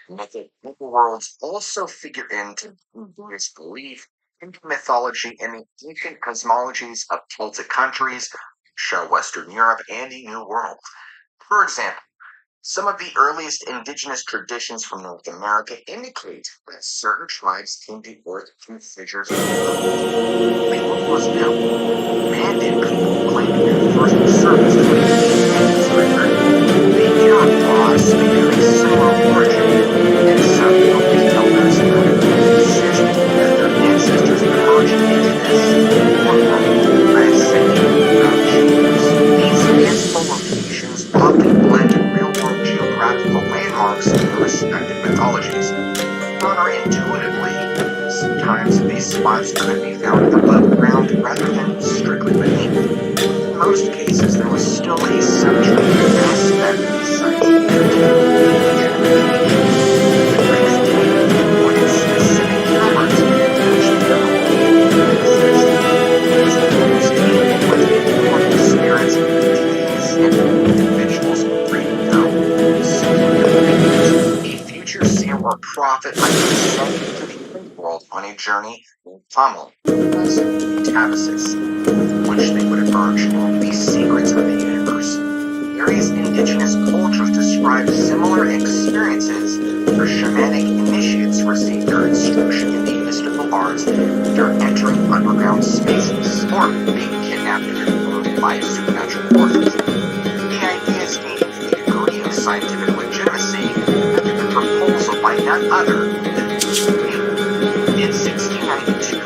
Mythical worlds also figure into Buddhist belief, into mythology, and the ancient cosmologies of Celtic countries, show Western Europe, and the New World. For example, some of the earliest indigenous traditions from North America indicate that certain tribes came to Earth through figures of gods. What was known, Mandan people claimed their first service from the Indians record. The Iroquois speak of a similar origin, and some early elders noted the decision that their ancestors emerged into this form world by ascending Mount Chambers. These fanciful locations often blend real-world geographical landmarks with their respective mythologies. Counterintuitively, sometimes these spots could be found above ground rather than strictly beneath. In most cases, there was still a subterranean aspect of these sites continuing for generations. The greatest detail pointed specific caverns in which the underworld exists. These portals teemed with immortal spirits, deities, and individuals free to go, seeking their fate. A future seer or prophet might be sent into the underworld on a journey in tunnel, tabasis, with which they would emerge all the secrets of the universe. Various indigenous cultures describe similar experiences where shamanic initiates receive their instruction in the mystical arts after entering underground spaces or being kidnapped and removed by supernatural forces. The ideas gained a degree of scientific legitimacy after the proposal by none other than in 1692,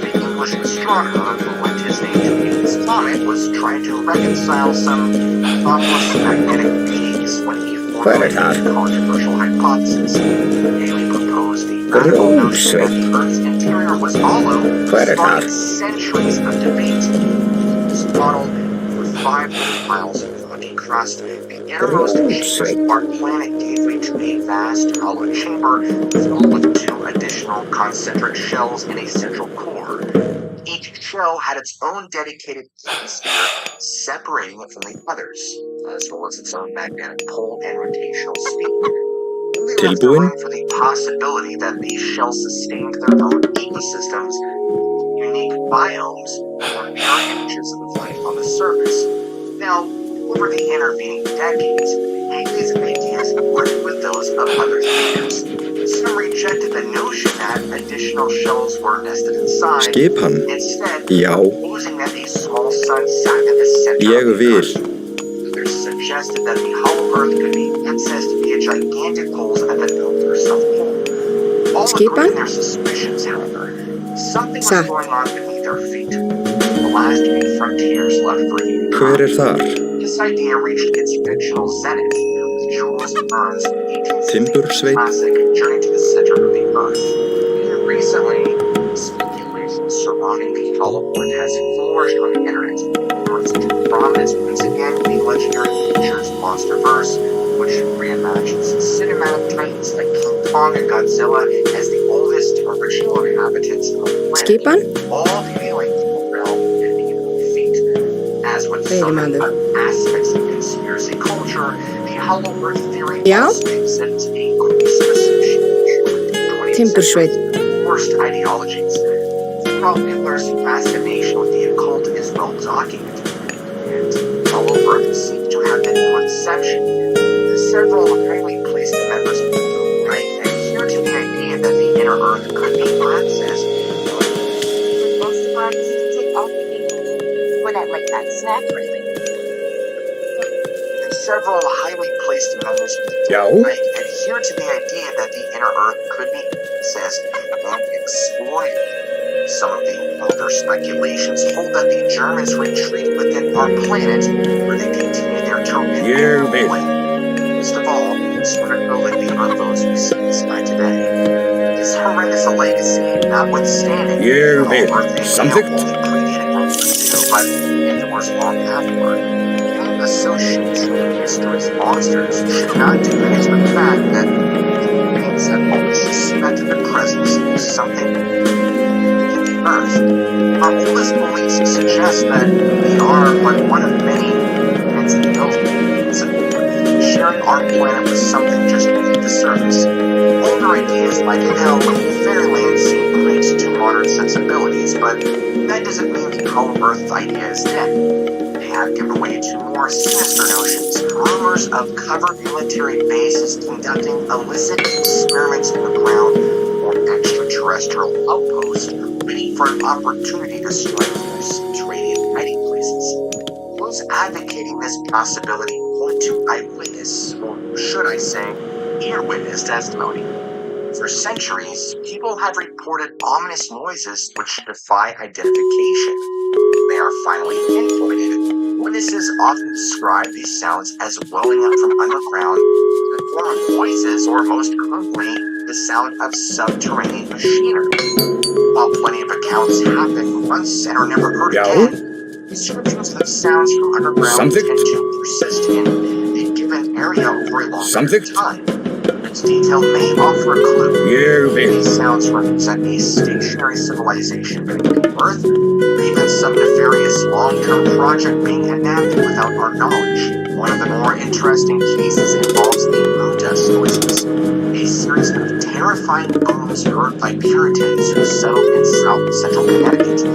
the English astronomer who lent his name to Newton's comet was trying to reconcile some anomalous magnetic beings when he formulated a controversial hypothesis. Haley proposed the radical notion that the Earth's interior was hollow, starting centuries of debate. This model, for 500 miles of rocky crust, the innermost chambers of our planet gave way to a vast hollow chamber filled with two additional concentric shells in a central core. Each shell had its own dedicated hemisphere, separating it from the others, as well as its own magnetic pole and rotational speed. They left the room for the possibility that these shells sustained their own ecosystems, unique biomes, or mirror images of life on the surface. Now, over the intervening decades, Haley's ideas blended with those of other thinkers. Some rejected the notion that additional shells were nested inside, instead proposing that a small sun sat at the center of the Earth. Others suggested that the hollow Earth could be accessed via gigantic holes at the North South Pole. All agreed in their suspicions, however. Something was going on beneath their feet. The last few frontiers left for humankind. This idea reached its fictional zenith with Jules Verne's 1860 classic Journey to the Center of the Earth. More recently, speculation surrounding the hollow Earth has flourished on the internet. Brings into prominence once again the legendary creatures Monsterverse, which reimagines cinematic titans like King Kong and Godzilla as the oldest original inhabitants of the planet, all hailing from the realm beneath our feet. As with some other aspects of conspiracy culture, the hollow Earth theory also exhibits a close association with the 20th century's worst ideologies. Hitler's fascination with the occult is well documented, and hollow Earth seems to have been no exception. Several highly placed members of the right adhere to the idea that the inner Earth could be accessed. Most times to take off when I like that snack really. Several highly placed members of the right adhere to the idea that the inner Earth could be accessed and exploited. Some of the older speculations hold that the Germans retreated within our planet, where they continued their tormenting way. Most of all, started building the UFOs we see in the sky today. This horrendous legacy, notwithstanding, something but endures long afterward. Any association with history's monsters should not diminish the fact that beings have always suspected the presence of something beneath the Earth. Our oldest beliefs suggest that we are but one of many ends of the sharing our planet with something just beneath the surface. Stories like Hell and Fairyland seem great to modern sensibilities, but that doesn't mean the home Earth idea is dead. They have given way to more sinister notions, rumors of covert military bases conducting illicit experiments in the ground, or extraterrestrial outposts waiting for an opportunity to strike their subterranean hiding places. Those advocating this possibility point to eyewitness, or should I say, ear-witness testimony. For centuries, people have reported ominous noises which defy identification. They are finally pinpointed. Witnesses often describe these sounds as welling up from underground, the form of voices, or most commonly, the sound of subterranean machinery. While plenty of accounts happen once and are never heard again, descriptions of sounds from underground tend to persist in a given area over a long period of time. Its detail may offer a clue. These sounds represent a stationary civilization beneath the earth, or even some nefarious long-term project being enacted without our knowledge. One of the more interesting cases involves the moon dust noises, a series of terrifying booms heard by Puritans who settled in south central Connecticut.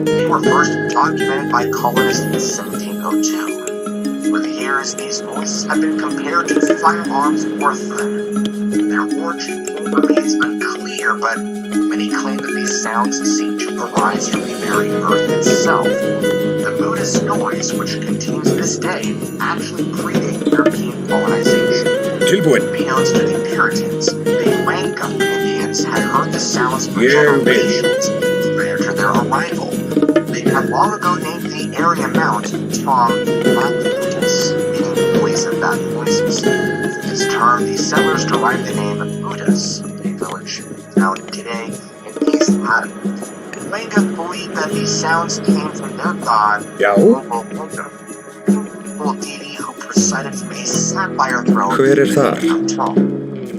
They were first documented by colonists in 1702. For the years, these voices have been compared to firearms or thunder. Their origin remains unclear, but many claim that these sounds seem to arise from the very earth itself. The Buddhist noise, which continues to this day, actually predated European colonization. Unbeknownst to the Puritans, the Wangum Indians had heard the sounds for generations prior to their arrival. They had long ago named the area mount Tom Buddhas, meaning voice of that voices. From this term, the settlers derived the name Buddhas, a village found today in East Adam. The Wangum believed that these sounds came from their god, Wangum, a deity who presided from a sapphire throne of Tom.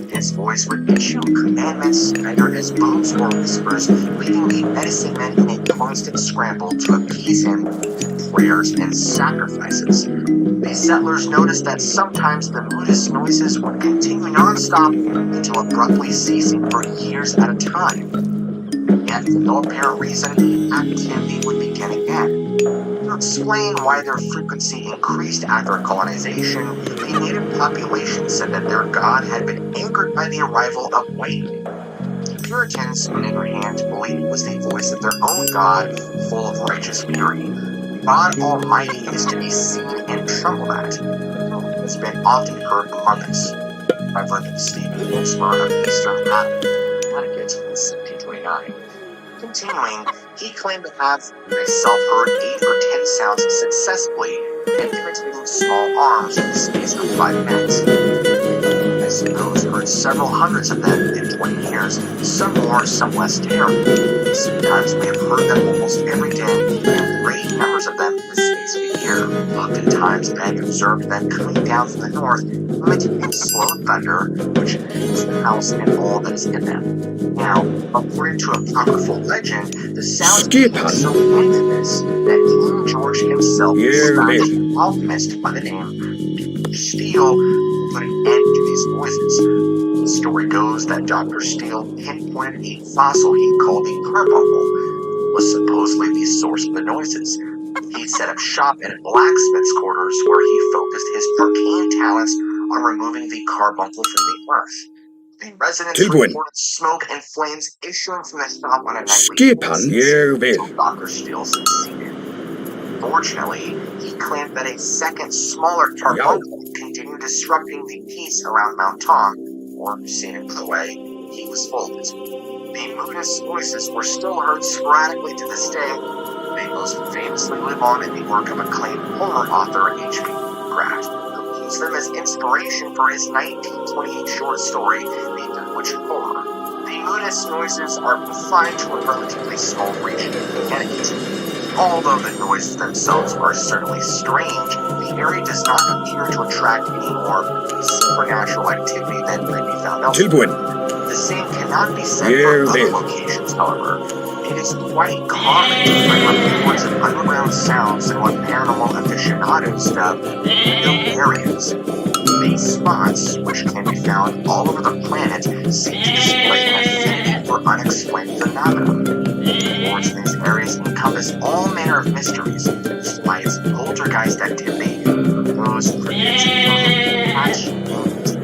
His voice would issue commandments either as booms or whispers, leaving the medicine men in a constant scramble to appease him with prayers and sacrifices. The settlers noticed that sometimes the Buddhist noises would continue non-stop until abruptly ceasing for years at a time. Yet, for no apparent reason, activity would begin again. To explain why their frequency increased after colonization, the native population said that their god had been angered by the arrival of white men. The Puritans, on the other hand, believed it was the voice of their own god, full of righteous fury. God Almighty is to be seen and trembled at. It has been often heard among us. Reverend Stephen Wilsmer of Eastern Connecticut in 1729. Continuing, he claimed to have himself heard 8 or 10 sounds successively and imitating small arms in the space of 5 minutes. I suppose heard several hundreds of them in 20 years, some more, some less terrible. Sometimes we have heard them almost every day and great numbers of them in the space of a year. Oftentimes I have observed them coming down from the north, imitating slow thunder, which fills the house and all that is in them. Now, according to apocryphal legend, the sounds became so infamous that King George himself dispatched an alchemist by the name of Steele to put an end to these noises. The story goes that Dr. Steele pinpointed a fossil he called the carbuncle, was supposedly the source of the noises. He set up shop in blacksmith's quarters where he focused his arcane talents on removing the carbuncle from the earth. The residents reported smoke and flames issuing from the shop on a nightly basis until Dr. Steele succeeded. Fortunately, he claimed that a second, smaller carbuncle continued disrupting the peace around Mount Tom, or seen another way, he was folded. The Buddhist voices were still heard sporadically to this day. They most famously live on in the work of acclaimed Homer author H.P. Lovecraft, who used them as inspiration for his 1928 short story, The Dunwich Horror. The Buddhist noises are confined to a relatively small region of Connecticut. Although the noises themselves are certainly strange, the area does not appear to attract any more supernatural activity than might be found elsewhere. The same cannot be said for other locations, however. It is quite common to find reports of underground sounds in what paranormal aficionados dub real areas. These spots, which can be found all over the planet, seem to display an affinity for unexplained phenomena. Reports in these areas encompass all manner of mysteries, flights, poltergeist activity, those cryptids, and catch names.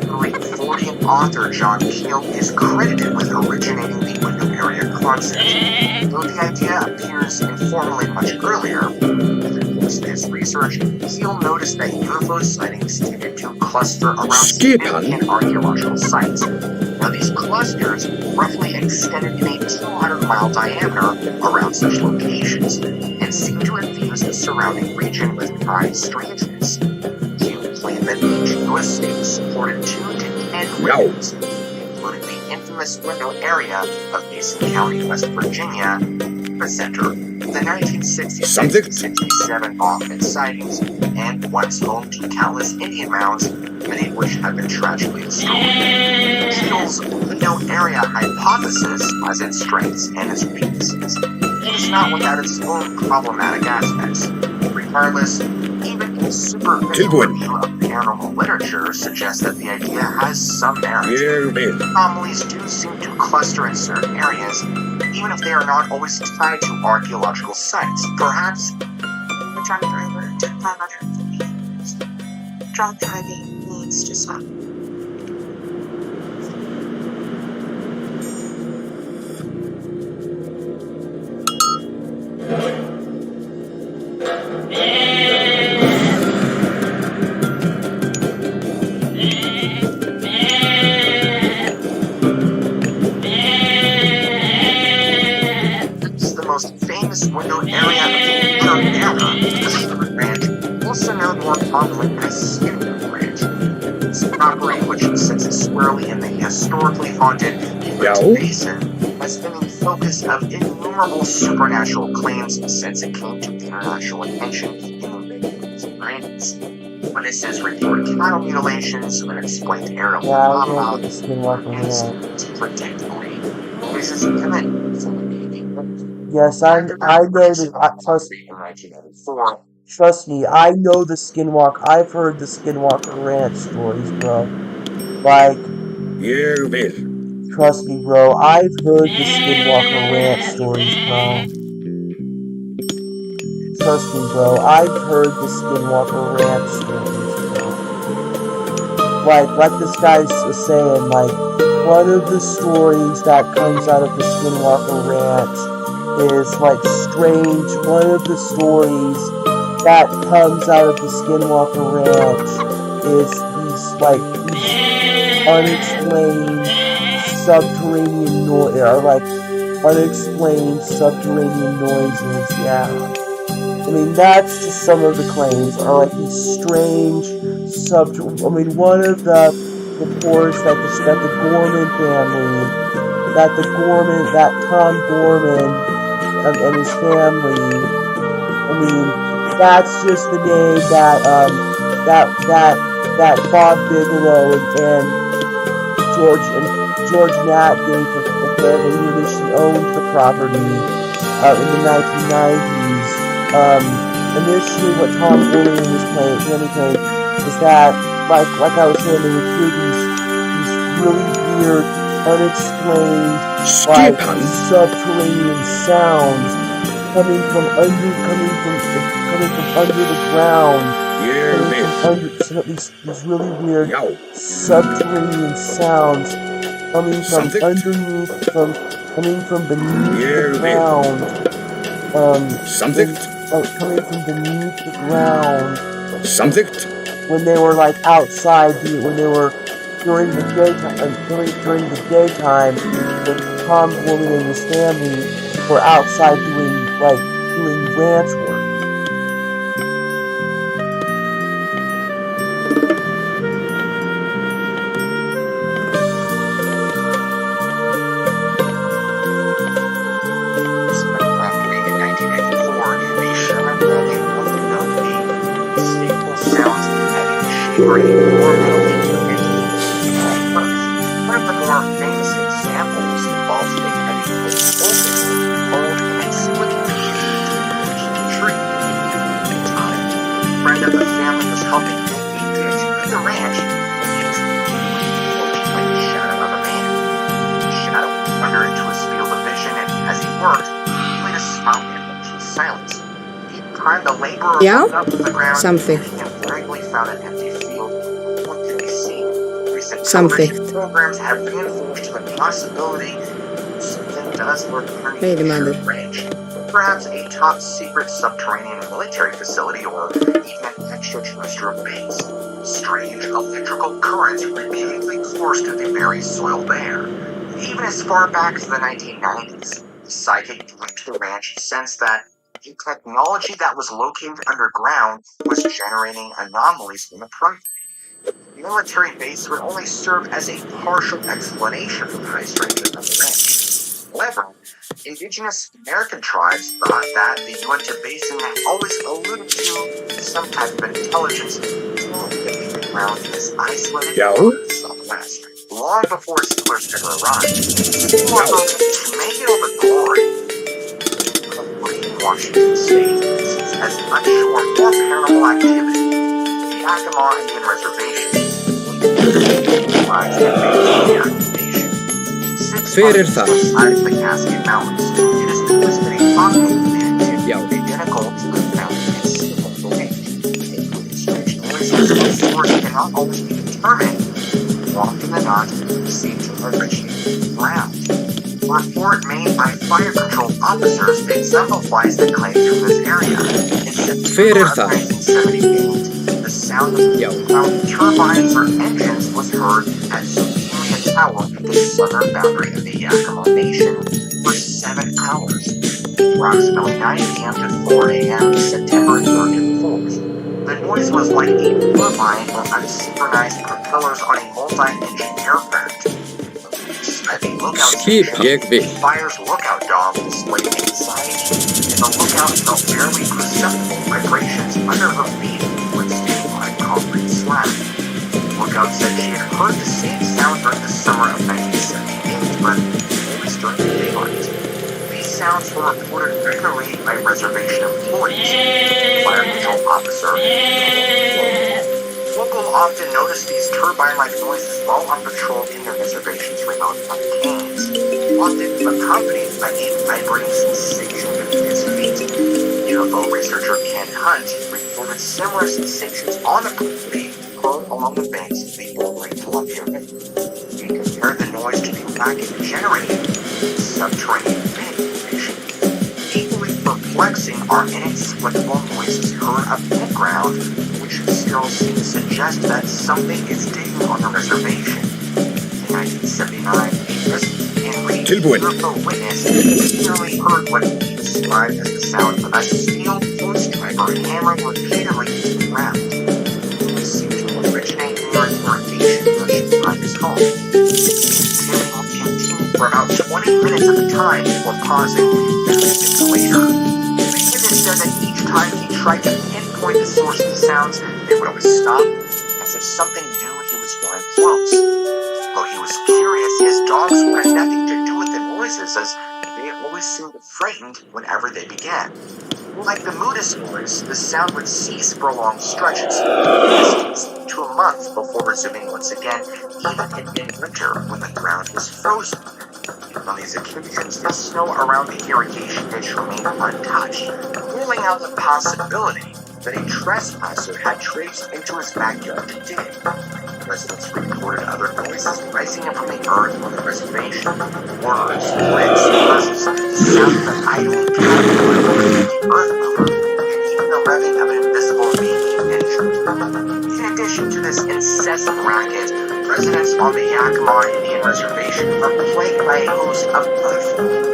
Greek Freudian author John Keel is credited with originating the window area concept. Though the idea appears informally much earlier, in his research, Keel noticed that UFO sightings tended to cluster around significant archaeological sites. Now, these clusters roughly extended in a 200-mile diameter around such locations and seem to infuse the surrounding region with high strangeness. Keel claimed that each U.S. state supported 2 to 10 windows, including the infamous window area of Mason County, West Virginia, the center of the 1966-67 Bachman sightings, and once home to countless Indian mounds, many of which have been tragically destroyed. Keel's window area hypothesis has its strengths and its weaknesses. It is not without its own problematic aspects. Regardless, even a superficial review of paranormal literature suggests that the idea has some merit. Anomalies do seem to cluster in certain areas, even if they are not always tied to archaeological sites. Perhaps The drunk driver took 550 meters. Drunk driving needs to stop. the most famous window area of the entire era, the Stewart Ranch, also known more commonly as Skinwalk Ranch. This property, which sits squarely in the historically haunted Uinta Basin, has been the focus of innumerable supernatural claims since it came to international attention in the mid-1990s. Witnesses report cattle mutilations, unexplained aerial phenomena, and predictably noises coming from the baby. Yes, I know trust me, I know the Skinwalk. I've heard the Skinwalker Ranch stories, bro. Like, trust me, bro. I've heard the Skinwalker Ranch stories, bro. Trust me, bro. I've heard the Skinwalker Ranch stories, bro. Like this guy's saying, like, one of the stories that comes out of the Skinwalker Ranch is like strange. One of the stories that comes out of the Skinwalker Ranch is these unexplained subterranean noises, or like unexplained subterranean noises. Yeah, I mean that's just some of the claims are like these strange one of the reports that the Gorman family, that Tom Gorman and his family. I mean, that's just the name that Bob Bigelow and George Nat gave the family who initially owned the property in the 1990s. Initially, what Tom Gorman was claiming is that, like I was saying, they would hear these really weird, unexplained, subterranean sounds coming from under the ground. These really weird subterranean sounds coming from beneath the ground. Coming from beneath the ground. When they were like outside, when they were during the daytime, when Tom Gorman and his family were outside doing ranch work. In 1994, the Sherman building was known to be distinct sounds having shivering or melting. One of the more famous examples involves a heavy voltage called an explicit tree. At the time, a friend of the family was helping dig a ditch in the ranch explorer Yeah, looked up from the ground something. and he invariably found an empty field. What can be seen? Recent Something. television programs have reinforced the possibility something does lurk underneath Wait a the minute. range. Perhaps a top secret subterranean military facility or even an extraterrestrial base. Strange electrical currents repeatedly coursed through the very soil there. Even as far back as the 1990s, the psychic linked to the ranch sensed that the technology that was located underground was generating anomalies in the front. The military base would only serve as a partial explanation for the high strength of the ranch. However, indigenous American tribes thought that the Uinta Basin had always alluded to some type of intelligence beneath the ground in this isolated part of the Southwest, long before settlers ever arrived. Meanwhile, to make it all the glory of Washington State sees as unsure or paranormal activity, the Yakima Indian Reservation lies in the activation. 6 Fyrir miles það. outside of the Cascade Mountains, it is because that a popular activity identical to the mountain is still range. Including strange noises or source cannot always be determined. Often than not, seem to originate from the ground. A report made by fire control officers exemplifies the claim to this area. In Fyrir September of það. 1978, the sound of ground turbines or engines was heard at Superior Tower at the southern boundary of the Yakima Nation for 7 hours, approximately 9 p.m. to 4 a.m. September 3rd and 4th. The noise was like a turbine or unsynchronized propellers on a multi-engine aircraft. At the lookout Skip station, ég við. the fire's lookout dog displayed anxiety, and the lookout felt barely perceptible vibrations under her feet when standing on a concrete slab. Lookout said she had heard the same sound during the summer of 1978, but always during the daylight. These sounds were reported regularly by reservation employees, fire control officer, Local often noticed these turbine-like noises while on patrol in their reservation's remote canes, often accompanied by a vibrating sensation beneath his feet. UFO researcher Ken Hunt reported similar sensations on the property heard along the banks of the Old Columbia River. He compared the noise to the racket generated in subterranean vegetation. Equally perplexing are inexplicable noises heard above ground, which still seem to suggest that something is digging on the reservation. In 1979, a resident Henry UFO witness clearly heard what he described as the sound of a steel post driver hammering repeatedly into the ground. It seemed to originate near an irrigation bush behind his home. It continued for about 20 minutes at a time before pausing 10 minutes later. The witness said that each time he tried to pinpoint the source of the sounds, they would always stop, as if something knew he was drawing close. Though he was curious, his dogs would have nothing to do with the noises, as they always seemed frightened whenever they began. Like the Moodus noise, the sound would cease for long stretches, distance to a month before resuming once again, even in mid-winter when the ground was frozen. On these occasions, the snow around the irrigation ditch remained untouched, ruling out the possibility that a trespasser had traipsed into his backyard to dig. Residents reported other noises rising up from the earth on the reservation. Words, clicks, buzzes, the sound of an idling caterpillar over the earth mover, and even the revving of an invisible beeping engine. In addition to this incessant racket, residents on the Yakima Indian Reservation are plagued by a host of other phenomena.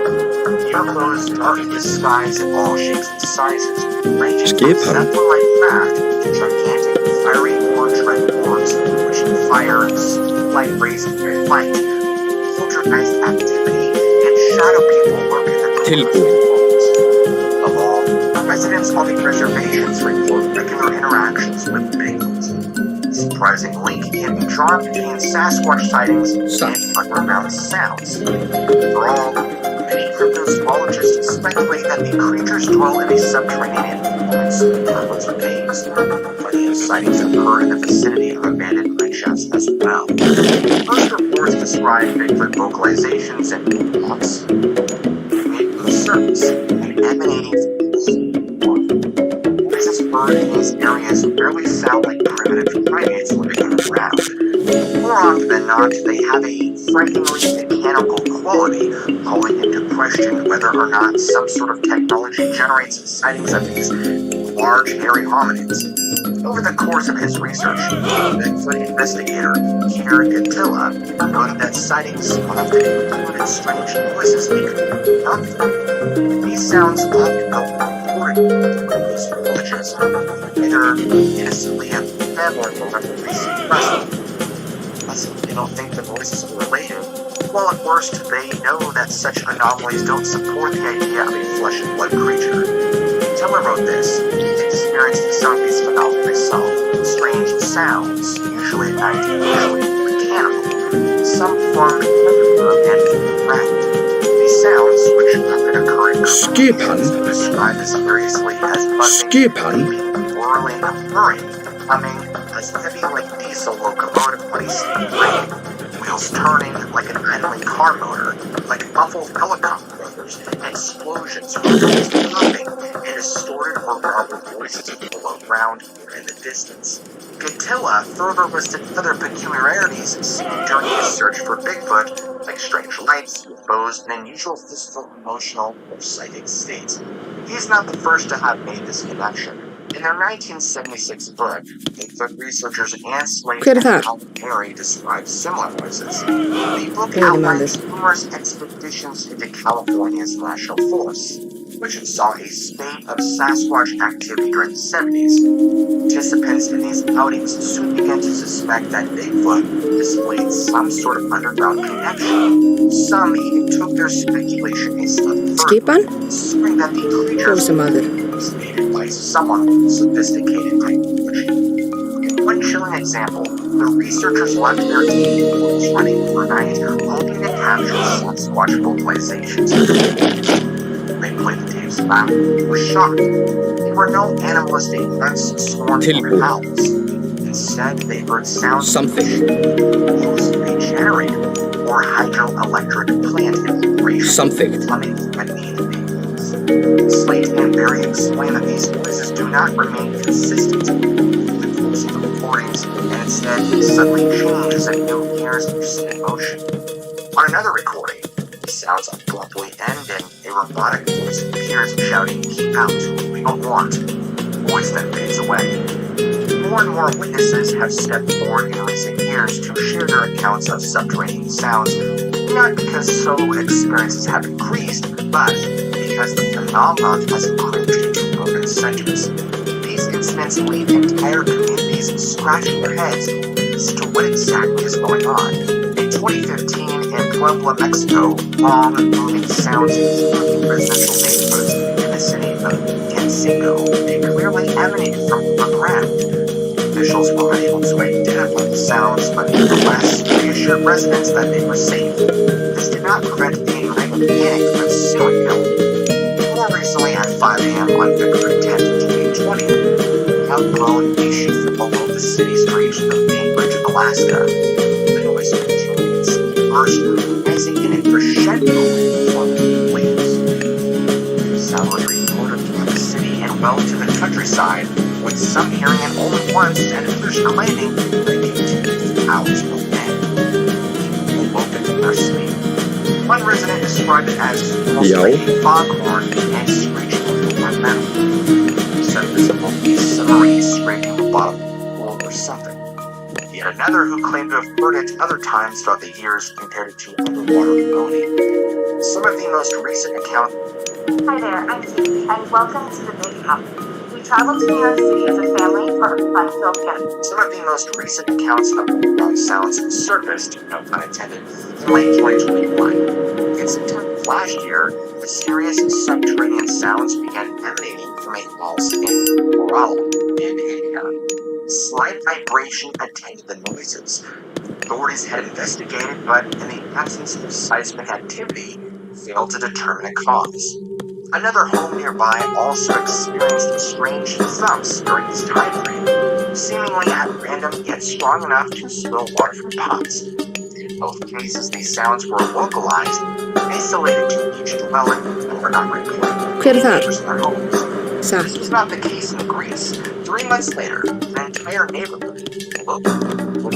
UFOs dart the skies in all shapes and sizes, ranging from zeppelin-like craft to gigantic fiery orange red orbs, which fire like rays of red light, poltergeist activity, and shadow people lurk in the homes. Of all, residents on the reservations report regular interactions with Bigfoot. Surprising link can be drawn between Sasquatch sightings and underground sounds. For all, many cryptozoologists speculate that the creatures dwell in a subterranean environment for hundreds of days. Plenty of sightings occur in the vicinity of abandoned mine shafts as well. First reports describe Bigfoot vocalizations and thoughts made from the surface and emanating from the noises heard not, they have a frighteningly mechanical quality, calling into question whether or not some sort of technology generates sightings of these large hairy hominids. Over the course of his research, Bigfoot investigator Peter Gatilla noted that sightings often included strange noises he could not find. These sounds often go unreported to most villages, either innocently have them or deliberately suppressed. They don't think the voices are related. While at worst, they know that such anomalies don't support the idea of a flesh and blood creature. Tiller wrote this: experienced some of these phenomena myself. Strange sounds, usually at night, usually mechanical. Some form and interact. These sounds, which often occur in Skipan, described as variously as buzzing, whirling, purring, humming, as heavy like diesel locomotive when he's braking, wheels turning like an idling car motor, like muffled helicopter motors, explosions, wheels popping, and distorted or garbled voices below ground or in the distance. Gatilla further listed other peculiarities seen during his search for Bigfoot, like strange lights, UFOs, and unusual physical, emotional, or psychic states. He is not the first to have made this connection. In their 1976 book, Bigfoot researchers Ann Slade and Alan Perry described similar noises. The book outlines numerous expeditions into California's National Forest, which saw a spate of Sasquatch activity during the 70s. Participants in these outings soon began to suspect that Bigfoot displayed some sort of underground connection. Some even took their speculation a step further, assuming that the creature was made by someone with sophisticated technology. In one chilling example, the researchers left their team running overnight, hoping to capture Sasquatch vocalizations. They played the tapes back and were shocked. There were no animalistic grunts, scorn, or howls. Instead, they heard sounds of they generated, or hydroelectric plant vibration coming beneath the Slate and Berry explain that these noises do not remain consistent through the course of the recordings, and instead suddenly change as a new gears are set in motion. On another recording, the sounds abruptly end and a robotic voice appears shouting, "Keep out, we don't want." The voice then fades away. More and more witnesses have stepped forward in recent years to share their accounts of subterranean sounds, not because solo experiences have increased, but because the phenomenon has encroached into urban centers. These incidents leave entire communities scratching their heads as to what exactly is going on. In 2015, in Puebla, Mexico, long, moving sounds including residential neighborhoods in the city of Canseco, they clearly emanated from underground. Officials were unable to identify the sounds, but nevertheless reassured residents that they were safe. This did not prevent any kind of panic from ensuing, though. More recently, at 5 a.m. on February 10th, 2020, an outblown issue from below the city street of Bainbridge, Alaska. The noise continues, burst, rising in a crescendo from the waves. The sound was reported through the city and well to the countryside, with some hearing it only once and others claiming that they continued out of bed. People awoken from their sleep. One resident described it as almost like a foghorn and screeching with one mouth. He said it was a submarine scraping the bottom of the pool or something. Yet another who claimed to have heard it other times throughout the years compared it to underwater moaning. Some of the most recent accounts. Hi there, I'm Susie, and welcome to the Big House. We traveled to New York City as a family for a fun-filled trip. Some of the most recent accounts of underground sounds surfaced, no pun intended, in late 2021. In September of last year, mysterious subterranean sounds began emanating from a house in Coral, in India. Slight vibration attended the noises. Authorities had investigated, but in the absence of seismic activity, failed to determine a cause. Another home nearby also experienced strange thumps during this time frame, seemingly at random yet strong enough to spill water from pots. In both cases, these sounds were localized, isolated to each dwelling, and were not recorded in their homes. This was not the case in Greece. 3 months later, an entire neighborhood,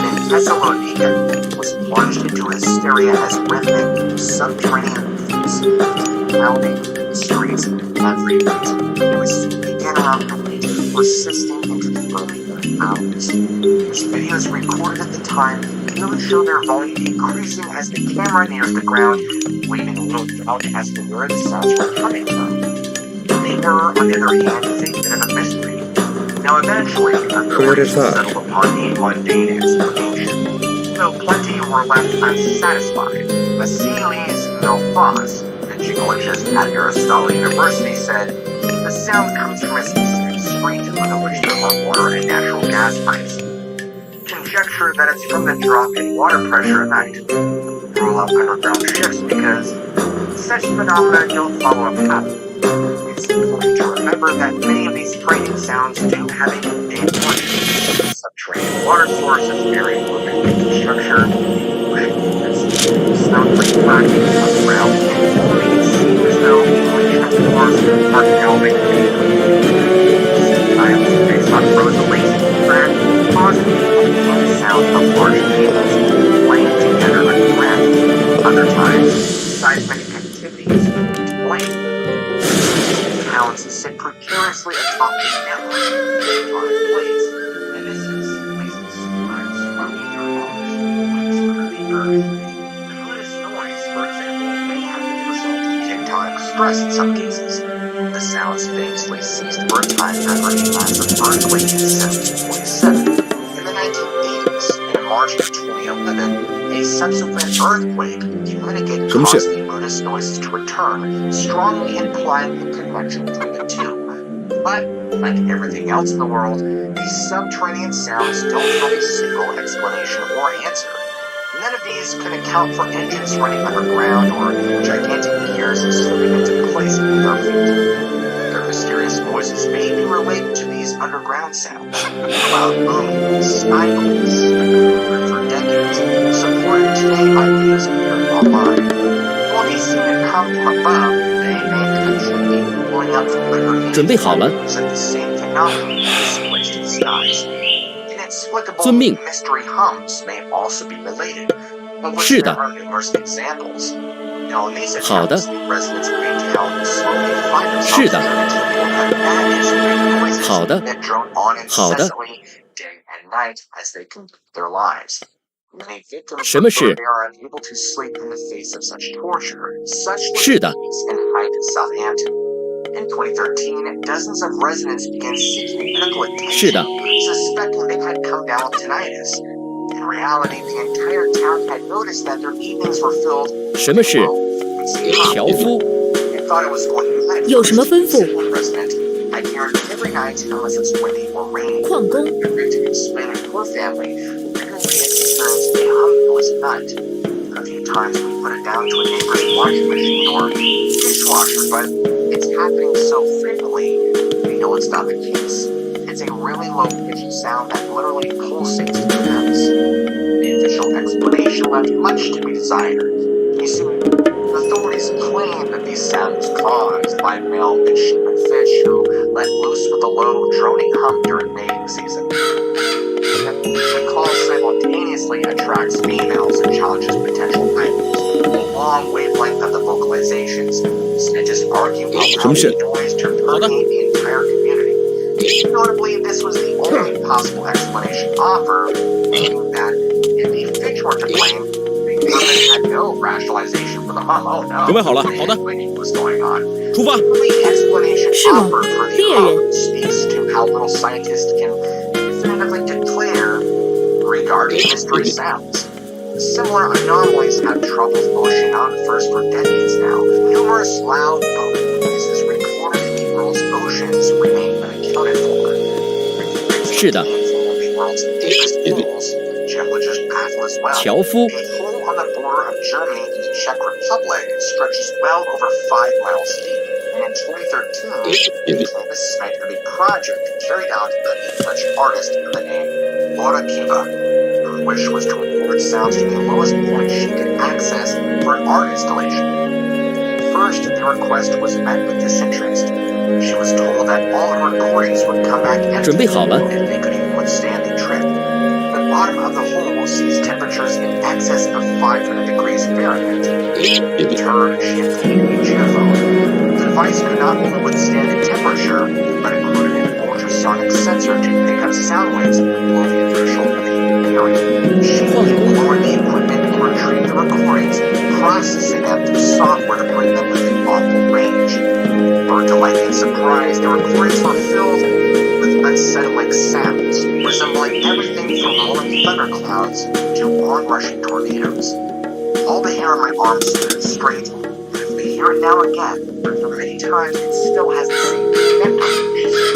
in Thessalonica was plunged into hysteria as rhythmic, subterranean beats began pounding the streets every night. It was began around midnight, persisting into the early morning hours. There's videos recorded at the time clearly show their volume increasing as the camera nears the ground, leaving little doubt as to where the sounds were coming from. The error, on the other hand, is a bit of a mystery. Now, eventually, authorities settled upon a mundane explanation. Though plenty were left unsatisfied, Vasilis Milfas, a geologist at Aristotle University, said, "The sound comes from a specific street under which there are water and natural gas pipes. Conjecture that it's from the drop in water pressure at night. Rule out underground shifts because such phenomena don't follow a pattern. It's important to remember that many of these frightening sounds do have a mundane origin. Subterranean water sources, very moving structure, sound-free cracking underground, and only it seems as though the floors are delving science based on frozen lakes and crack, causing the sound of large cables playing together underground. Other times, seismic activities explain. Towns sit precariously atop the network on plates, and this is places sometimes running their under the earth. The greatest noise, for example, may have been the result of tectonic stress in some cases. The sounds famously ceased for a time after a massive earthquake in 1747. In the 1980s, and in March of 2011, a subsequent earthquake communicated caused the loudest noises to return, strongly implying the connection between the two. But, like everything else in the world, these subterranean sounds don't have a single explanation or answer. None of these can account for engines running underground or gigantic gears slipping into place beneath our feet. Their mysterious noises may be related to these underground sounds. Loud booming, stifles, for decades, supported today by videos appearing online. While these seem to come from above, they may actually be blowing up from underneath. 准备好了。 Present the same phenomenon displaced to the skies. Inexplicable 遵命。 mystery hums may also be related, of which 是的。 there are numerous examples. Now, in these 好的。 accounts, the residents of a town slowly find themselves 是的。 driven to the point that bad engineering noises 好的。 that drone on 好的。 incessantly day and night as they conduct their lives. Many victims 什么事？ they are unable to sleep in the face of such torture. Such was 是的。 the case in Hyde, Southampton. In 2013, dozens of residents began seeking medical 是 attention, 的。 suspecting they had come down with tinnitus. In reality, the entire town had noticed that their evenings were filled 什么事？ with 樵夫。 They thought it was going nuts. 有什么吩咐？ Resident, I guarantee every night, unless it's windy or raining, 矿工。 to explain to her family, regularly experienced a humming noise at night. A few times we put it down to a neighbor's washing machine or dishwasher, but it's happening so frequently, we know it's not the case. It's a really low-pitched sound that literally pulsates to the depths. The official explanation left much to be desired. You see, authorities claim that these sounds caused by male midshipman fish who let loose with a low, droning hum during mating season. The call simultaneously attracts females and challenges potential rivals. The long wavelength of the vocalizations, scientists argue will allow the noise to permeate the entire community. Notably, this was the only possible explanation offered, meaning that if the fish were to blame, the government had no rationalization for the hum. Oh no. 准备好了。好的。 What's going on? 出发。 The only explanation 是吗？ offered for the 猎人。 hum speaks to how little scientists can definitively declare regarding mystery sounds. Similar anomalies have troubled oceanographers for decades now. Numerous loud booming noises recorded in the world's oceans remain unaccounted for. 是的。 The world's deepest pools, geologists baffle as well. 樵夫。 A hole on the border of Germany and the Czech Republic stretches well over 5 miles deep. And in 2013, it became the site of a project carried out by a Dutch artist by the name Laura Kiva. Her wish was to record sounds to the lowest point she could access for an art installation. At first, the request was met with disinterest. She was told that all her recordings would come back empty 准备好了。 if they could even withstand the trip. The bottom of the hole temperatures in excess of 500 degrees Fahrenheit. Turn champagne a geophone. The device could not only withstand the temperature, but included an ultrasonic sensor to pick up sound waves below the threshold of the human hearing. She lowered the equipment and retrieved the recordings, processing them through software to bring them within audible range. For delight and surprise, the recordings were filled with unsettling sounds, resembling everything from rolling thunderclouds to onrushing tornadoes. All the hair on my arm stood straight, and if we hear it now again, but for many times it still has the same effect on me, she said.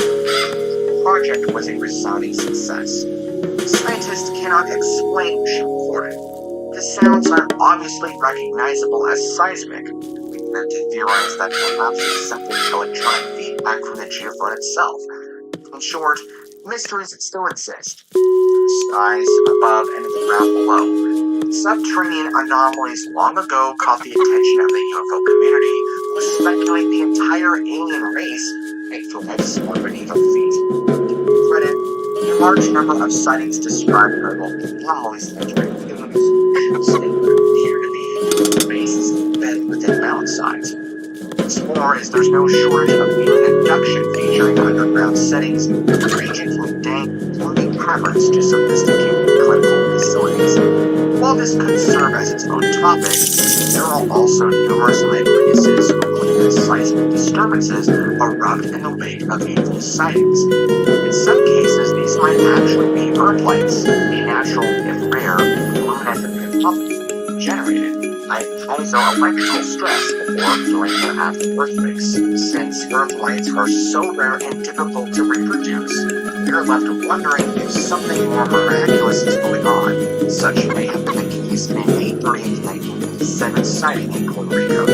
The project was a resounding success. Scientists cannot explain what she recorded. The sounds are obviously recognizable as seismic. We began to theorize that perhaps it's simply electronic feedback from the geophone itself. In short, mysteries still exist. The skies above and the ground below. Subterranean anomalies long ago caught the attention of the UFO community, who speculate the entire alien race may threats or beneath our feet. Credit, a large number of sightings describe notable anomalies entering humans that appear to be bases embedded within mountainsides. What's more is there's no shortage of alien abduction featuring underground settings, ranging from dank, gloomy caverns to sophisticated clinical facilities. While this could serve as its own topic, there are also numerous eyewitnesses who claim that seismic disturbances erupt in the wake of UFO sightings. In some cases, these might actually be earthlights, a natural, if rare, luminescent phenomenon generated by piezoelectrical stress before, during, or after earthquakes. Since earthlights are so rare and difficult to reproduce, we are left wondering if something more miraculous is going on. Such may have been the case in an 8/30, 1987 sighting in Puerto Rico.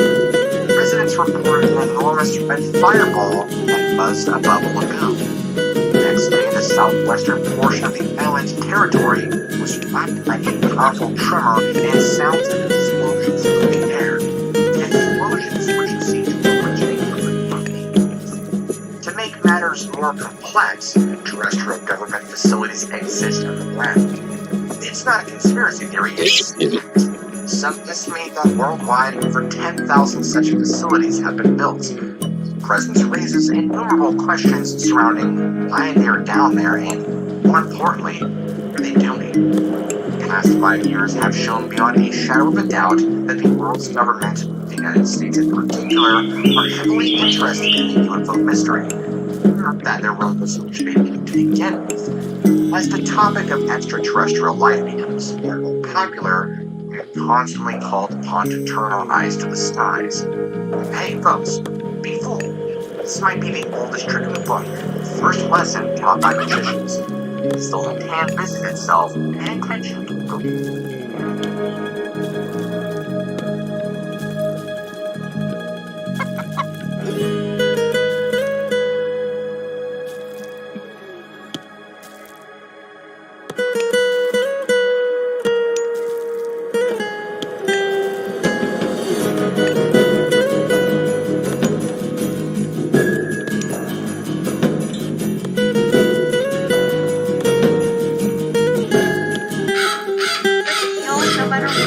Residents reported an enormous red fireball that buzzed above a lagoon. The next day, the southwestern portion of the island's territory was rocked by a powerful tremor and sounds of explosions filled the air. The explosions which seemed to originate from the To make matters more complex, terrestrial government facilities exist on the ground. It's not a conspiracy theory, it's fact. Some estimate that worldwide over 10,000 such facilities have been built. Presence raises innumerable questions surrounding why they are down there and, more importantly, what are they doing? The past 5 years have shown beyond a shadow of a doubt that the world's government, the United States in particular, are heavily interested in the UFO mystery. Not that there really was much to begin with. As the topic of extraterrestrial life becomes more popular, we are constantly called upon to turn our eyes to the skies. Hey, folks, be fooled. This might be the oldest trick in the book, the first lesson taught by magicians. It's the left hand business itself, and attention. Go.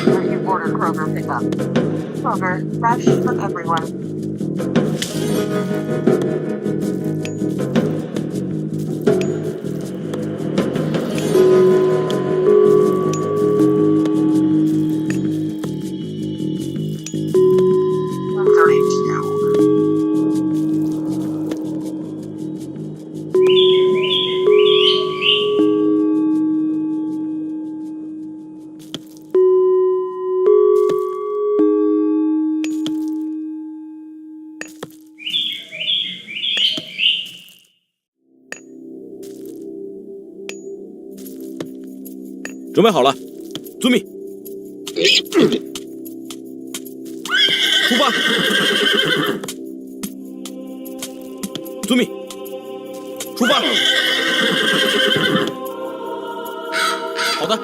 30 border Kroger pickup. Kroger, fresh for everyone.准备好了，遵命。出发。遵命。出发。好的。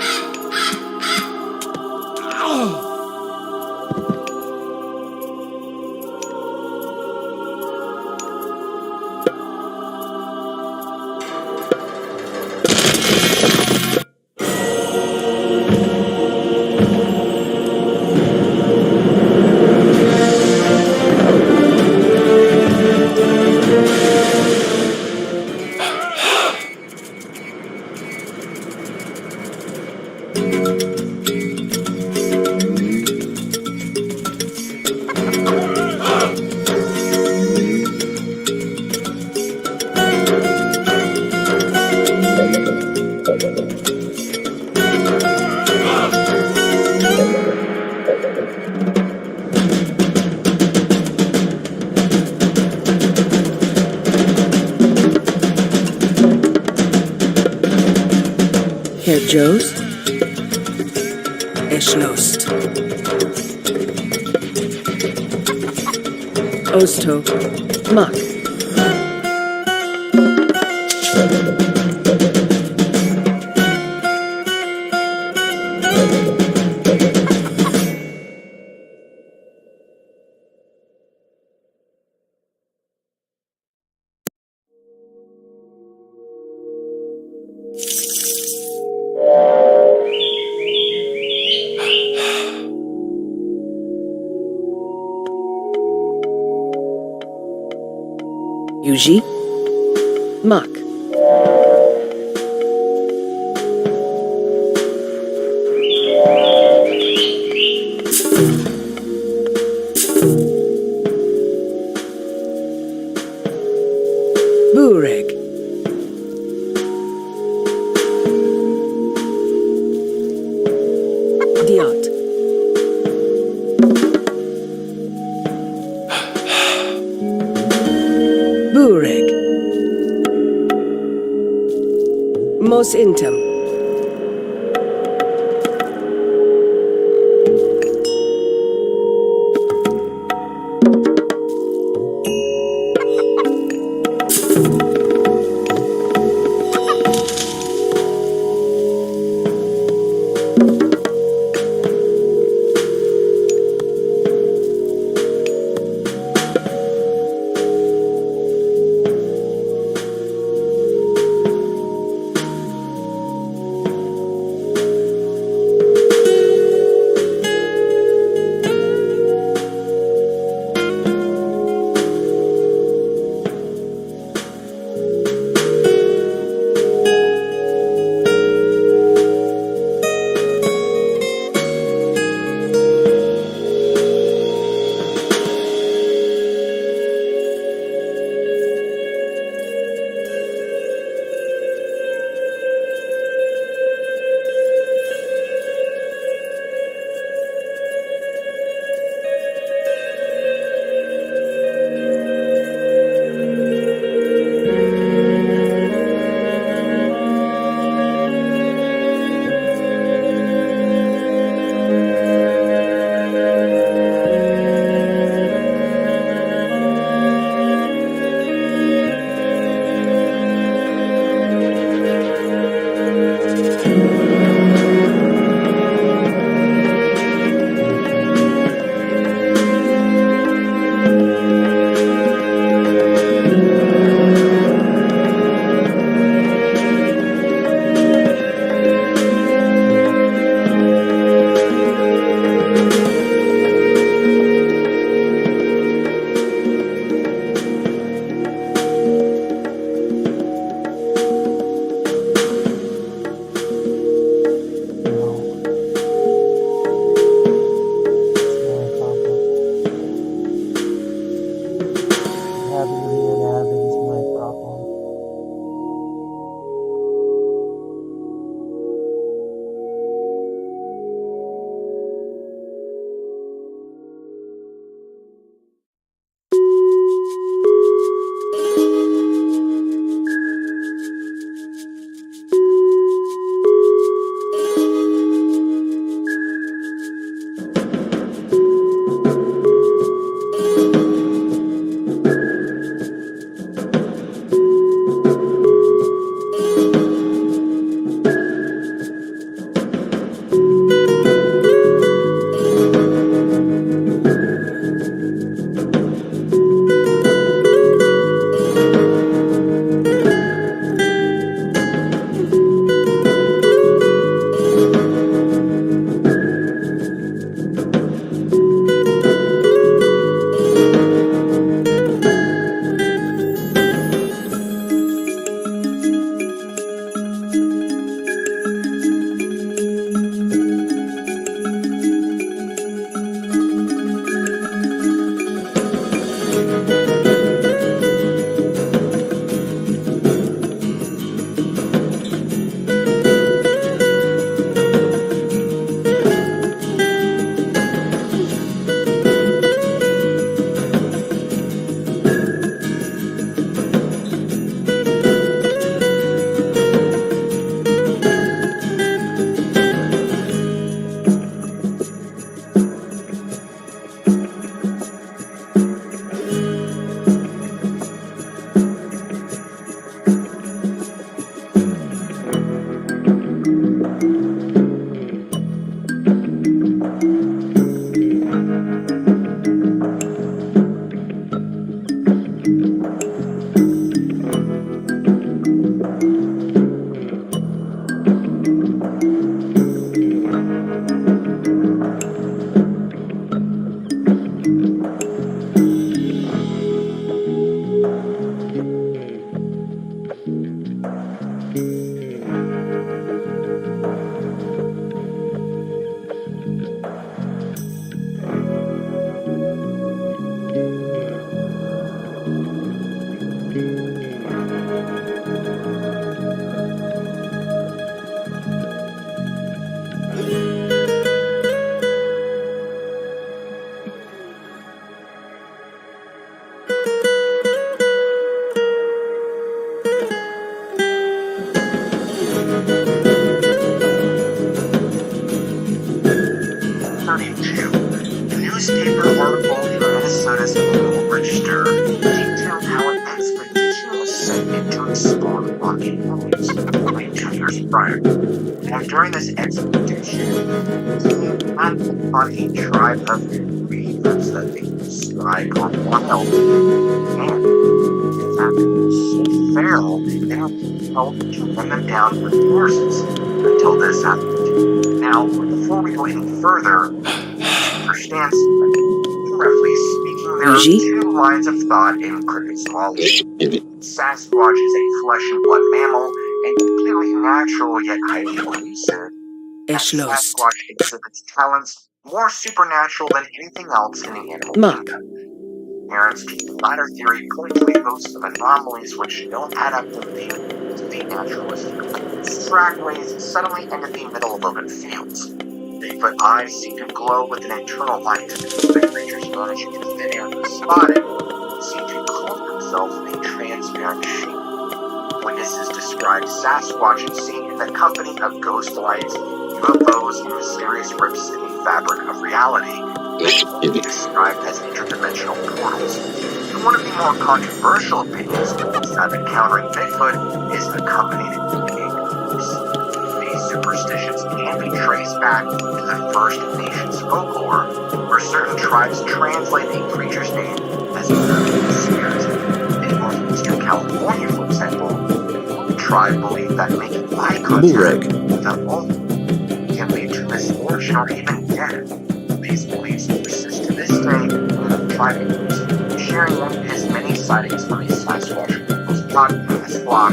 Herr Joes? Erschlossen. Osto. Mark. Yuji. Mark. Bureg. Diot. Bureg. Mos Intem. newspaper article in Minnesota's Annual Register detailed how an expedition was sent in to explore the Rocky Mountains only 2 years prior. Now, during this expedition, they had upon a tribe of creatures that they described are wild and, in fact, so feral they were compelled to run them down with horses until this happened. Now, before we go any further, understand roughly speaking, there are two lines of thought in cryptozoology. Sasquatch is a flesh and blood mammal and completely natural yet highly elusive. Sasquatch exhibits talents more supernatural than anything else in the animal kingdom. Parents to the latter theory point to a host of anomalies which don't add up to the naturalistic trackways suddenly end in the middle of open fields. Bigfoot eyes seem to glow with an internal light. The creatures managing to fit air to spot it seem to clothe themselves in a transparent shape. Witnesses describe Sasquatch as seen in the company of ghost lights, UFOs, and mysterious rips in the fabric of reality, which can be described as interdimensional portals. And one of the more controversial opinions of encountering Bigfoot is accompanied with a ghost. These superstitions can be traced back to the First Nations folklore, where certain tribes translate a creature's name as a spirit. In northeastern California, for example, one tribe believed that making eye contact with a woman can lead to misfortune or even death. These beliefs persist to this day in the tribe members, sharing one of his many sightings on a Sasquatch podcast blog,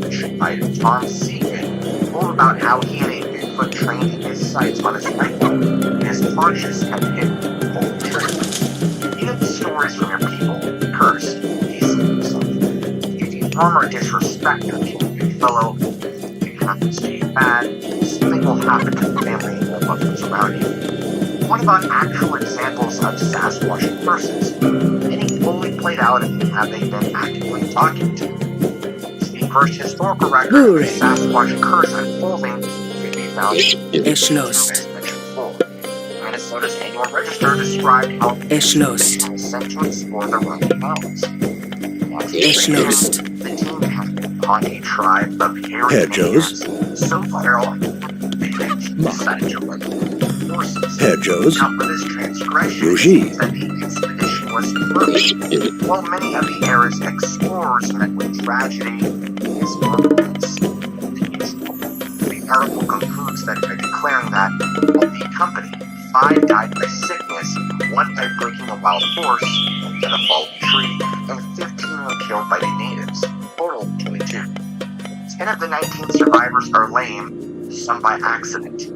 which by Tom Segan told about how he had a Bigfoot trained in his sights on his rifle, and his conscience kept him full of truth. You know the stories from your people, cursed, he said himself. If you harm or disrespect your fellow, you have to stay bad, something will happen to the family and loved ones around you. What about actual examples of Sasquatch curses? Any fully played out and have they been actively documented? The first historical record of the Sasquatch curse unfolding can be found in Minnesota's Annual Register described how the was sent to explore the Rocky Mountains. The team had upon a tribe of hairy maniacs so feral they decided to run horses. Now, for this transgression, that the expedition was through. While many of the era's explorers met with tragedy, his movements the article concludes that by declaring that of the company, 5 died by sickness, 1 by breaking a wild horse into a fallen tree, and 15 were killed by the natives, total 22. 10 of the 19 survivors are lame, some by accident.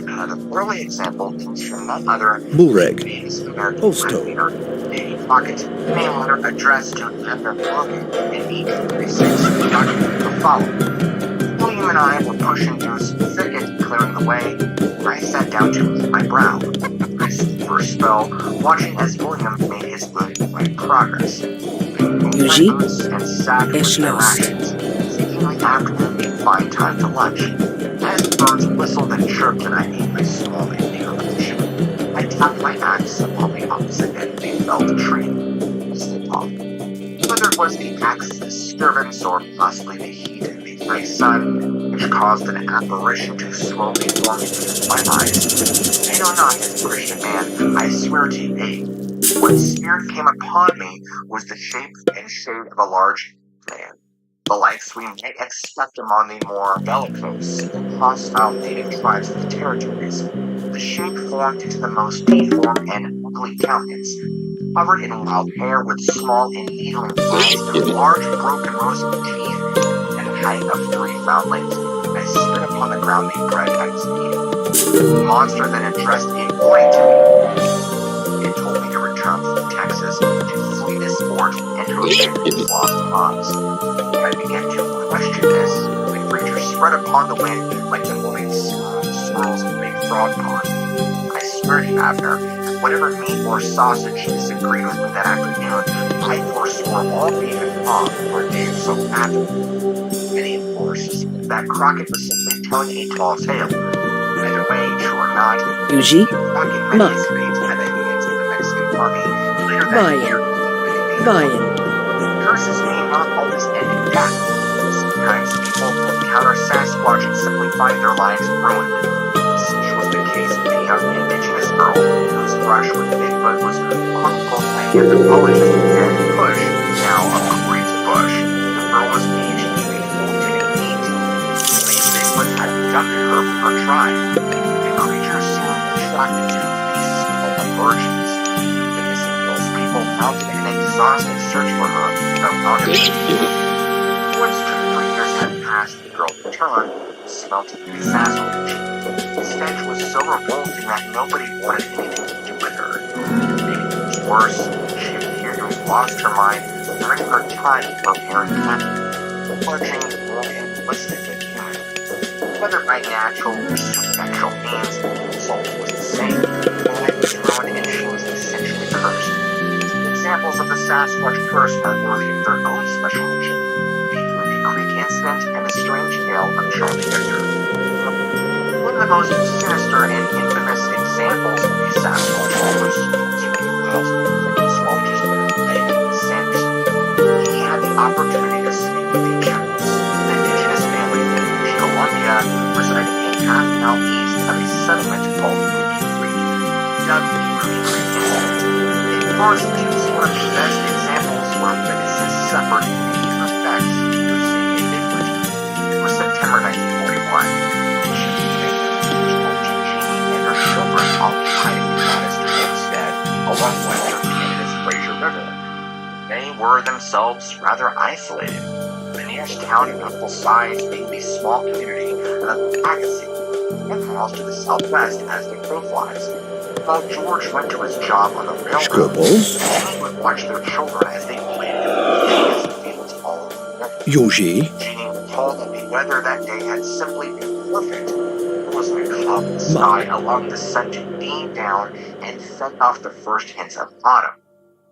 The early example comes from none other than famous American leader, Davy Crockett, in a letter addressed to Edmund Logan in 1836, documented the following. William and I were pushing through some thicket, clearing the way, and I sat down to clean my brow. I stood for a spell, watching as William made his good right progress. I moved my boots and sat with my rations, thinking the afternoon would be a fine time to lunch. As the birds whistled and chirped and I made my small inhalation, I tapped my axe on the opposite end of a felled tree as they talked. Whether it was the axe's disturbance or possibly the heat in the gray sun, which caused an apparition to slowly form before my eyes, I know not as a Christian man, I swear to you, Abe, what spirit came upon me was the shape and shade of a large man. The likes we might expect among the more bellicose and hostile native tribes of the territories, the shape formed into the most deformed and ugly countenance, covered in wild hair with small and needling eyes and large broken rows of teeth, and a height of 3 found length. I spit upon the ground they bred I was eating. The monster then addressed a warning to me. It told me to return from Texas to flee this sport and to abandon its lost cause. I began to question this, the creature spread upon the wind like the moving swirls of a big frog pond. I swear to you, Abner, whatever meat or sausage disagreed with me that afternoon, I forswore all beef and hog for a day or so after. Many, of course, suspect that Crockett was simply telling a tall tale. Either way, true or not, Crockett met his fate at army later that Buy-in. year. Buy-in. Curses may not always end in death. Sometimes people encounter Sasquatch and simply find their lives ruined. Such was the case of a young indigenous girl whose brush with Bigfoot was chronicled by anthropologist Ed Bush, now of Great Bush. The girl was aged 14 Bigfoot had abducted her from her tribe. The creature seemed attracted to beasts called virgins. The missing girl's people mounted an exhausted search for her without mounted. Once 2 or 3 years had passed, the girl returned and smelt the Sasquatch. The stench was so revolting that nobody wanted anything to do with her. Making things worse, she appeared to have lost her mind during her time with her parent cat, plunging more animalistic than human. Whether by natural or supernatural means, the result was the same. Her life was ruined and she was essentially cursed. Examples of the Sasquatch curse are worthy of their own special mention. Creek incident and the strange tale of Charlie Victor. One of the most sinister and infamous examples of the Sasquatch was Sanderson. He had the opportunity to speak with the Chinese, an indigenous family in British Columbia residing in half mile east of a settlement called Ruby Creek, dubbed the Ruby Creek incident. It constitutes one of the best examples where witnesses suffered major effects. September 1941, and her children occupied the modest homestead along western Canada's Fraser River. They were themselves rather isolated. The nearest town in notable size being the small community of Agassiz, 10 miles to the southwest as the crow flies. While George went to his job on the railroad, Jenny would watch their children as they played in the fields all over the river. Yoshi. Recalled that the weather that day had simply been perfect. There was a cloud sky allowing the sun to beam down and fend off the first hints of autumn.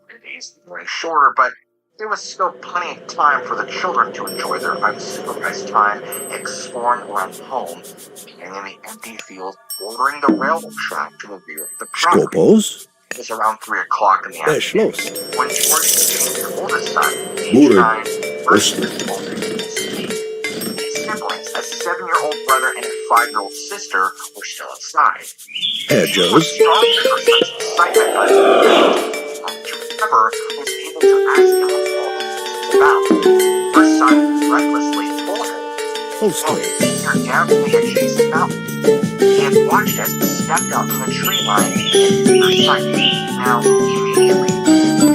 The days were running shorter, but there was still plenty of time for the children to enjoy their unsupervised time exploring around home, and in the empty field bordering the railroad track to the rear of the property. It was around 3 o'clock in the afternoon when George became the oldest son, age 9, first siblings, a 7-year-old brother and a 5-year-old sister, were still outside. She was strong in her son's excitement, but Trevor was able to ask him what all this was about. Her son recklessly told her, "You're down to the adjacent mountain. He had watched us step out from the tree line and hit her sight. Now, immediately,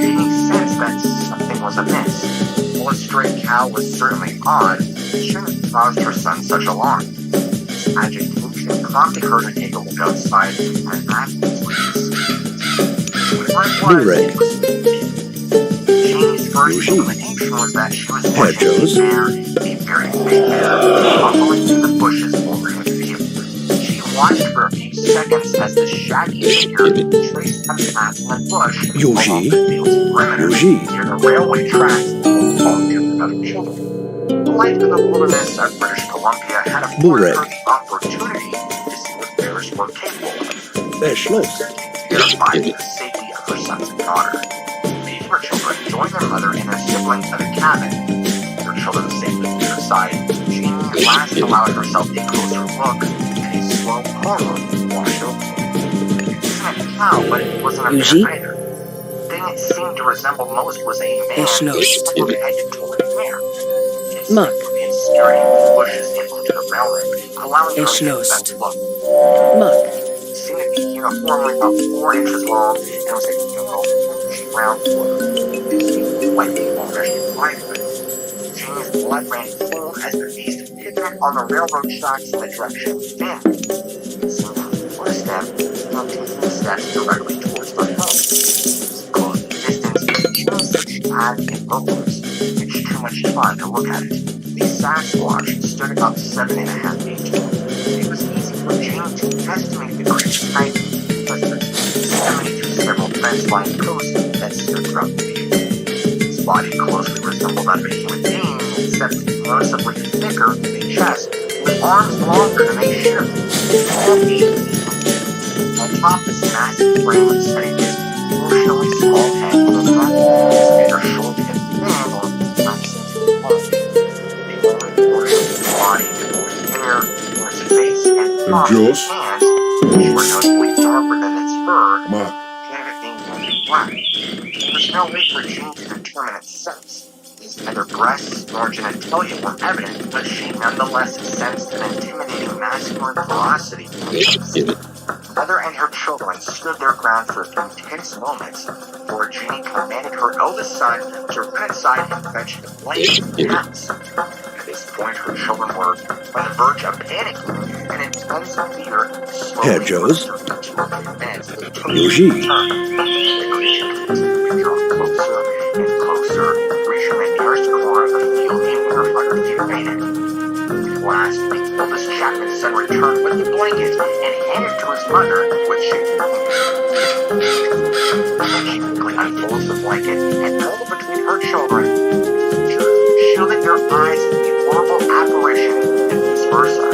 she sensed that something was amiss. While a stray cow was certainly odd, it shouldn't have caused her son such alarm. This agitation prompted her to take a look outside and ask what she Whatever it was, Jane's first inclination was that she was watching a very big bear, bumbling through the bushes bordering the field. She watched for a few seconds as the shaggy figure traced a path in the bush along the field's perimeter near the railway tracks that belonged to other children. Life in the wilderness of British Columbia had afforded her the opportunity to see what bears were capable of. Terrified of the safety of her sons and daughter, these were children joined their mother and their siblings at a cabin. Their children safely to their side, Jean at last allowed herself a closer look, and a slow horror washed over her. It wasn't a cow, but it wasn't a bear either. The thing it seemed to resemble most was a man headed toward the bear. Mark. And scurrying the bushes into the railroad, allowing her to get that look. Mark. It seemed to be uniformly about 4 inches long and was a yellow, round wood. Like the varnished plywood. Jane's blood ran cold as the beast pivoted on the railroad tracks in the direction of the family. It seemed to footstep, not taking steps directly towards the home. Close the distance, Jane said she had binoculars. It's too much fun to look at it. The Sasquatch stood about 7.5 feet tall. It was easy for Jane to estimate the creature's height because of its proximity to several fence-lined posts that stood throughout the field. Its body closely resembled that of a human being, except noticeably thicker in the chest, with arms longer than they should. All 8 feet. On top of this massive frame was setting his unusually small head with a black face made her short and thin or absent in blood. The only portion of his body was hair, and his face and arms and hands, which were notably darker than its fur, and it being nearly black. There was no way for Jean to determine its sex. His neither breasts nor genitalia were evident, but she nonetheless sensed an intimidating masculine ferocity from him. Mother and her children stood their ground for a few tense moments before Jeannie commanded her eldest son to run inside and fetch the blanket from the house. At this point, her children were on the verge of panicking, and intense fear slowly Joe's. pushed them into a bed as they took Yoshi. their turn. The creature continued to draw closer and closer, reaching the nearest corner of the field and terrified her fear faded. At last, the eldest Chapman's son returned with the blanket and handed it to his mother with shaking fingers. She quickly unfolds the blanket and held it between her children, shielding their eyes from the horrible apparition and vice versa.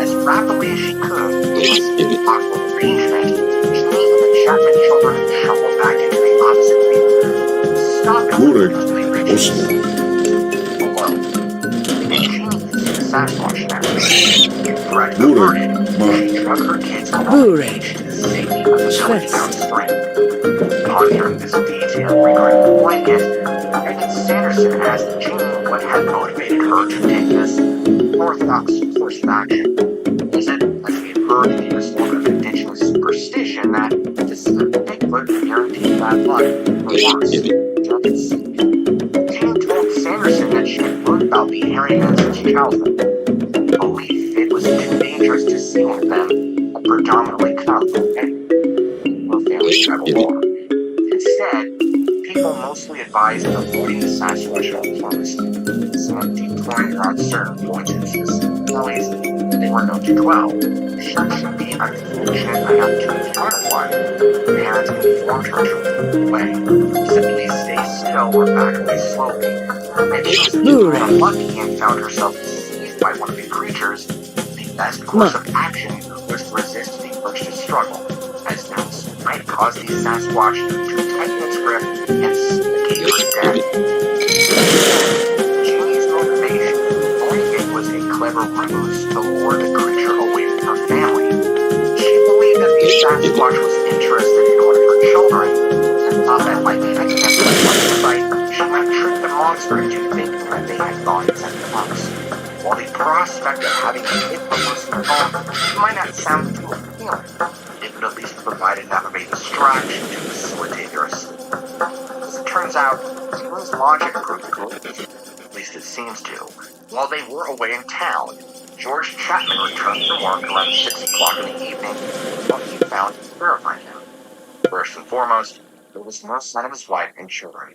As rapidly as she could, with this awkward arrangement, Jeannie and the Chapman children shuffled back into the opposite field, stopping until they reached below. Jeannie could see the Sasquatch now. Threat averted, she drug her kids along the beach to the safety of the village spring. Upon hearing this detail regarding the blanket, Agent Sanderson asked Jeannie what had motivated her to take this orthodox course of action. Was it, as we had heard, the result of indigenous superstition that to see a Bigfoot guaranteed bad luck, or worse, death at sea? Jeannie told Sanderson that she had learned about the hairy men since childhood. The belief it was too dangerous to see with them had predominantly come from her family's tribal lore. Instead, people mostly advised avoiding the Sasquatch out forest, some deploying around certain points in specific valleys they were known to dwell. Should she be unfortunate enough to encounter one, parents informed her to move away, simply stay still or back away slowly. If she was equally unlucky and found herself seized by one of the creatures, the best course of action was to resist the urge to struggle, as this might cause the Sasquatch to tighten its grip and suffocate her to death. Jeannie's motivation was a clever ruse to lure the creature away from her family. She believed that the Sasquatch was interested in one of her children, and thought that by connecting them to the fight, she might trick the monster into thinking that they had thought it at the house. While the prospect of having a hit the person involved might not sound too appealing, it would at least provide enough of a distraction to facilitate their escape. As it turns out, Jeannie's logic proved correct, at least it seems to. While they were away in town, George Chapman returned from work around 6 o'clock in the evening, what he found terrifying him. First and foremost, there was no sign of his wife and children.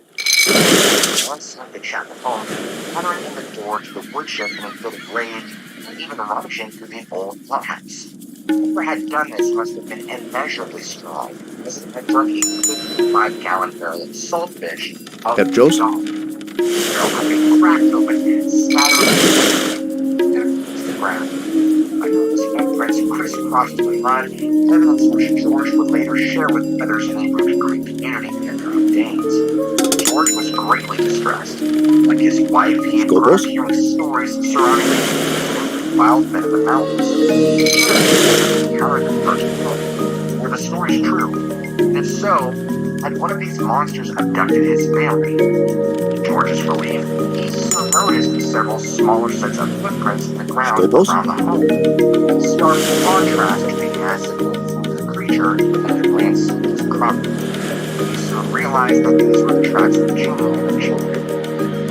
Once at the Chapman home, hammering on the door to the woodshed in a fit of rage, and even rummaging through the old outhouse. Whoever had done this must have been immeasurably strong, as it had drunk a 55-gallon barrel of saltfish out of the dog. The barrel had been cracked open, scattering to the ground. Unknown footprints crisscrossed the mud, evidence which George would later share with others in the Ruby Creek community and their own Danes. George was greatly distressed. Like his wife, he had grown up hearing stories surrounding the wild men of the mountains. He encountered the first book. Were the stories true? And if so, had one of these monsters abducted his family? To George's relief, he soon noticed several smaller sets of footprints in the ground around the home. In stark contrast to the massive form of the creature that had ransacked his property. He soon realized that these were the tracks of Jeannie and her children,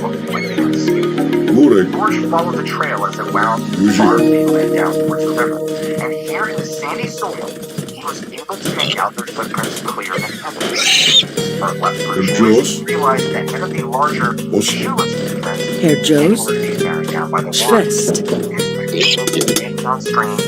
looking like they had escaped. George followed the trail as it wound far inland down towards the river, and here in the sandy soil, he was able to make out their footprints clearer than ever. But left for Joyce realized that none of the larger shoeless footprints Herr Joe's were being carried down by the water. Schwest. It sounds strange,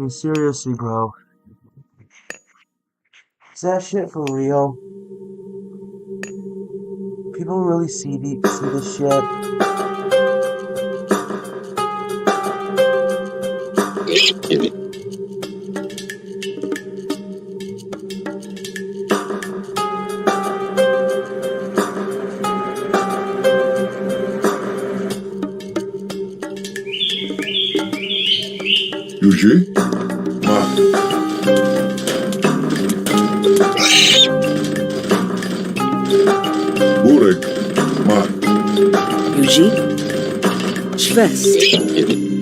mean, seriously, bro. Is that shit for real? People really see this shit? Yuji? Mark. Burek. Mark. Yuji? Schwest.